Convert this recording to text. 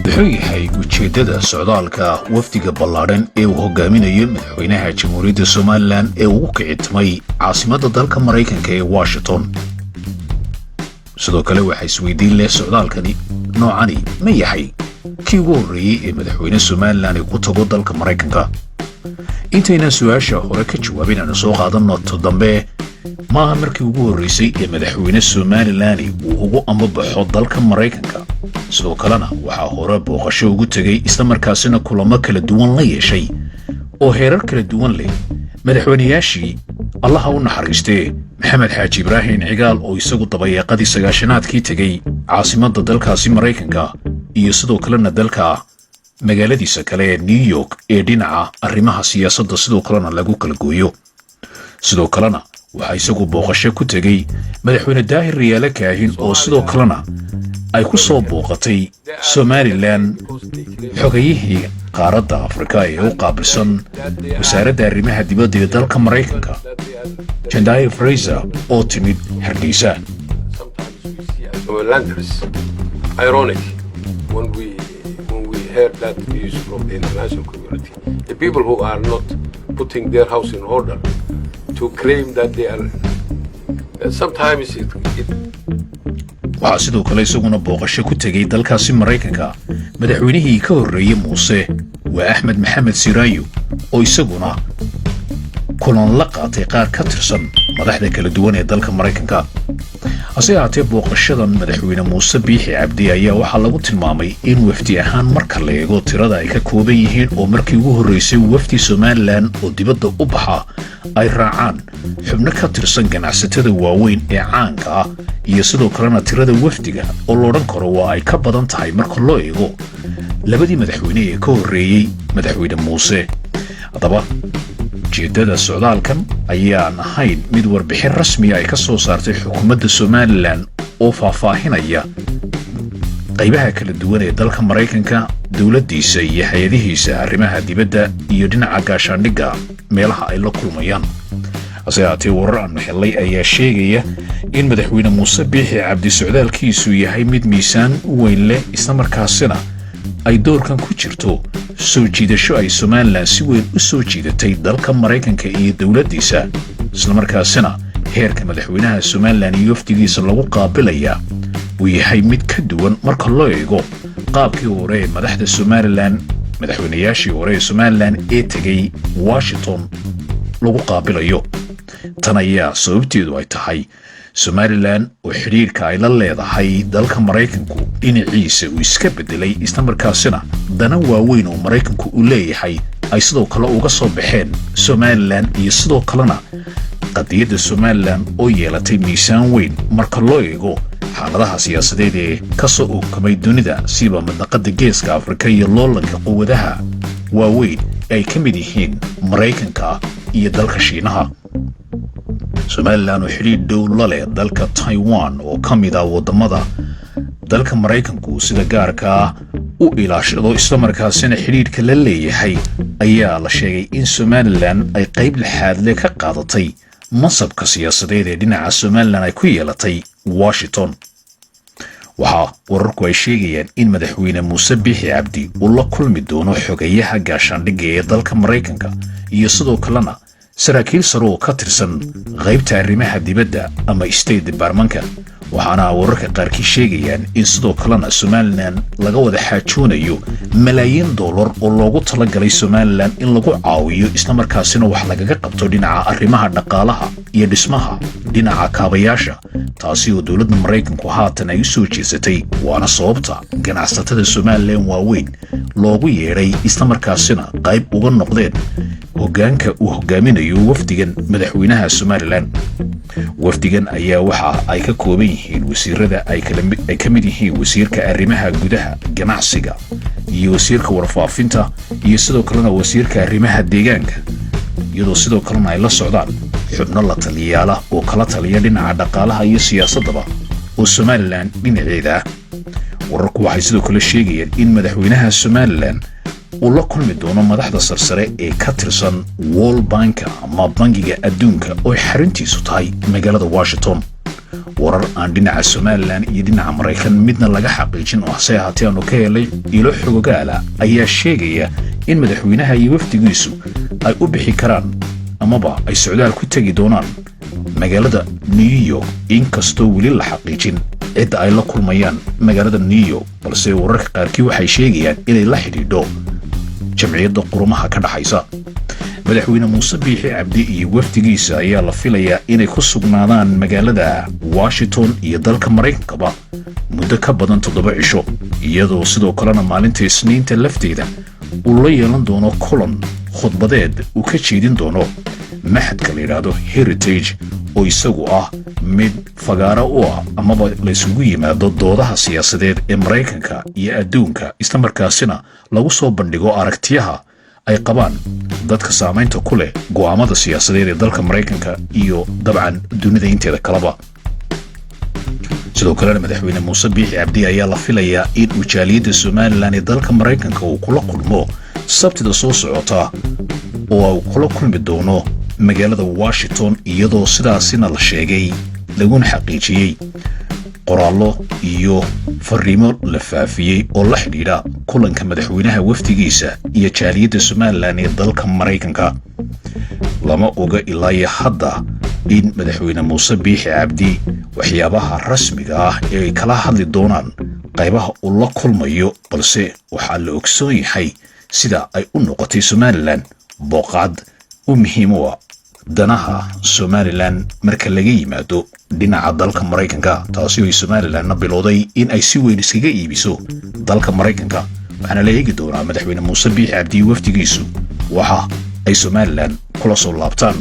wuxuu ujeedada socdaalka wafdiga ballaadhan ee uu hogaaminayo madaxweynaha jamhuuriyadda Somaliland ee uu ka cidmay caasimadda dalka Mareykanka ee Washington. sidoo kale waxa isweydiin leh socdaalkani noocani ma yahay kii ugu horreeyay ee madaxweyne Somaliland uu ku tago dalka Mareykanka. intayna su'aasha hore ka jawaabinayna soo qaadanno dambe maaha markii ugu horreysay ee madaxweyne Somaliland uu ugu ambabaxo dalka Mareykanka. sidoo kalena waxa hore booqasho ugu tagay isla markaasina kulamo kala duwan la yeeshay oo heerar kala duwan leh madaxweynayaashii Allah u naxariistay Maxamed Xaaji Ibraahin Cigaal oo isagu dabayaaqadii sagaashanaadkii tagay caasimadda dalkaasi Mareykanka iyo sidoo kalena dalka magaaladiisa kale New York ee dhinaca arrimaha siyaasadda sidoo kalena lagu kala gooyo. sidoo kalena waxa isagu booqasho ku tagay madaxweyne Daahir Riyaale Kaahin oo sidoo kalena ay ku soo booqatay Somaliland xogayihii qaaradda Afrika ee u qaabilsan wasaaradda arrimaha dibadda ee dalka Mareykanka Jandai Fraser oo timid Hargeysa. Ironic when we heard that news from the international community, the people who are not putting their house in order to claim that they are sometimes it waxaa sidoo kale isaguna booqasho ku tagay dalkaasi Mareykanka madaxweynihii ka horreeyay Muuse waa Axmed Maxamed Siraayo oo isaguna kulan la qaatay qaar ka tirsan madaxda kala duwan ee dalka Mareykanka. hase ahaatee booqashadan madaxweyne Muuse Biixi Cabdi ayaa waxaa lagu tilmaamay in wafdi ahaan marka la eego tirada ay ka kooban yihiin oo markii ugu horreysay wafdi Somaliland oo dibadda u baxa ay raacaan xubno ka tirsan ganacsatada waaweyn ee caanka ah iyo sidoo kalena tirada wafdiga oo loo dhan karo waa ay ka badan tahay marka loo eego labadii madaxweyne ee ka horreeyay madaxweyne Muuse. haddaba ujeedada socdaalkan ayaan ahayn mid warbixin rasmi ah ay ka soo saartay xukuumadda Somaliland oo faahfaahinaya qaybaha kala duwan ee dalka Mareykanka dawladdiisa iyo hay'adihiisa arrimaha dibadda iyo dhinaca gaashaandhigga meelaha ay la kulmayaan. hase ahaatee warar aan helay ayaa sheegaya in madaxweyne Muuse Biixi Cabdi socdaalkiisu yahay mid miisaan weyn leh isla markaasina ay doorkan ku jirto soo jiidasho ay Somaliland si weyn u soo jiidatay dalka Mareykanka iyo dawladdiisa isla markaasina heerka madaxweynaha Somaliland iyo wafdigiisa lagu qaabilaya uu yahay mid ka duwan marka loo eego qaabkii hore ee madaxda Somaliland madaxweynayaashii hore ee Somaliland ee tagay Washington lagu qaabilayo. tan ayaa sababteedu ay tahay Somaliland oo xiriirka ay la leedahay dalka Mareykanku dhinaciisa uu iska bedelay isla markaasina dana waaweyn oo Mareykanku u leeyahay ay sidoo kale uga soo baxeen Somaliland iyo sidoo kalena qadiyadda Somaliland oo yeelatay miisaan weyn marka loo eego xaaladaha siyaasadeed ee ka soo oogkamay dunida siba madaqada geeska Afrika iyo loolanka quwadaha waaweyn ay ka mid yihiin Mareykanka iyo dalka Shiinaha. Somaliland oo xiriir dhow la leh dalka Taiwan oo ka mid ah wadamada dalka Mareykanku sida gaarka u ilaashado isla markaasina xiriirka la leeyahay ayaa la sheegay in Somaliland ay qayb lixaad leh ka qaadatay masabka siyaasadeed ee dhinaca Somaliland ay ku yeelatay Washington. waxa wararku ay sheegayaan in madaxweyne Muuse Biixi Cabdi uu la kulmi doono xogayaha gaashaandhigga ee dalka Mareykanka iyo sidoo kalena saraakiil sare oo ka tirsan qaybta arrimaha dibadda ama State Department-ka. waxaana wararka qaarkii sheegayaan in sidoo kalena Somaliland laga wada xaajoonayo malaayiin dollar oo loogu talagalay Somaliland in lagu caawiyo isla markaasina wax lagaga qabto dhinaca arrimaha dhaqaalaha iyo dhismaha dhinaca kaabayaasha taasi oo dawladda Mareykanku haatan ay u soo jeesatay. waana sababta ganacsatada Somaliland waaweyn loogu yeeray isla markaasina qayb uga noqdeen hoggaanka uu hogaaminayo wafdigan madaxweynaha Somaliland. wafdigan ayaa waxa ay ka kooban yihiin wasiirada ay ka mid yihiin wasiirka arrimaha gudaha ganacsiga iyo wasiirka warfaafinta iyo sidoo kalena wasiirka arrimaha deegaanka iyadoo sidoo kalena ay la socdaan xubno la taliyaala oo kala taliya dhinaca dhaqaalaha iyo siyaasadaba oo Somaliland dhinaceeda. wararku waxay sidoo kale sheegayaan in madaxweynaha Somaliland uu la kulmi doono madaxda sarsare ee ka tirsan World Bank ama Bangiga Adduunka oo xaruntiisu tahay magaalada Washington. warar aan dhinaca Somaliland iyo dhinaca Mareykan midna laga xaqiijin oo hase ahaatee aanu ka helay ilo xogaala ayaa sheegaya in madaxweynaha iyo wafdigiisu ay u bixi karaan amaba ay socdaal ku tagi doonaan magaalada New York inkastoo weli la xaqiijin cid ay la kulmayaan magaalada New York balse wararka qaarkii waxay sheegayaan inay la xidhiidho jamciyadda qurumaha ka dhaxaysa madaxweyne Muuse Biixi Cabdi iyo wafdigiisa ayaa la filayaa inay ku sugnaadaan magaalada Washington iyo dalka Mareykanka muddo ka badan 7 cisho iyadoo sidoo kalena maalinta Isniinta lafteeda uu la yeelan doono kulan khudbadeed uu ka jeedin doono maxadka la yiraahdo Heritage oo isagu mid fagaara u amaba la isugu yimaado doodaha siyaasadeed ee Mareykanka iyo adduunka isla markaasina lagu soo bandhigo aragtiyaha ay qabaan dadka saameynta ku leh go'aamada siyaasadeed ee dalka Mareykanka iyo dabcan dunida inteeda kaleba sidoo kale madaxweyne Muuse Biixi Cabdi ayaa la filayaa in uu jaaliyadda Somaliland ee dalka Mareykanka uu kula kulmo sabtida soo socota oo uu kula kulmi doono magaalada Washington iyadoo sidaasina la sheegay laguna xaqiijiyay qoraallo iyo fariimo la faafiyay oo la xidhiidha kulanka madaxweynaha wafdigiisa iyo jaaliyadda Somaliland ee dalka Mareykanka lama oga ilaa hadda in madaxweyne Muuse Biixi Cabdi waxyaabaha rasmiga ee ay kala hadli doonaan qaybaha uu la kulmayo balse waxa la ogsoon yahay sida ay u noqotay Somaliland booqad u muhiim u danaha Somaliland marka laga yimaado dhinaca dalka Mareykanka taasi oo Somaliland bilowday in ay si weyn iskaga iibiso dalka Mareykanka waxaana la eegi doonaa madaxweyne Muuse Biixi Cabdi wafdigiisu waxa ay Somaliland kula soo laabtaan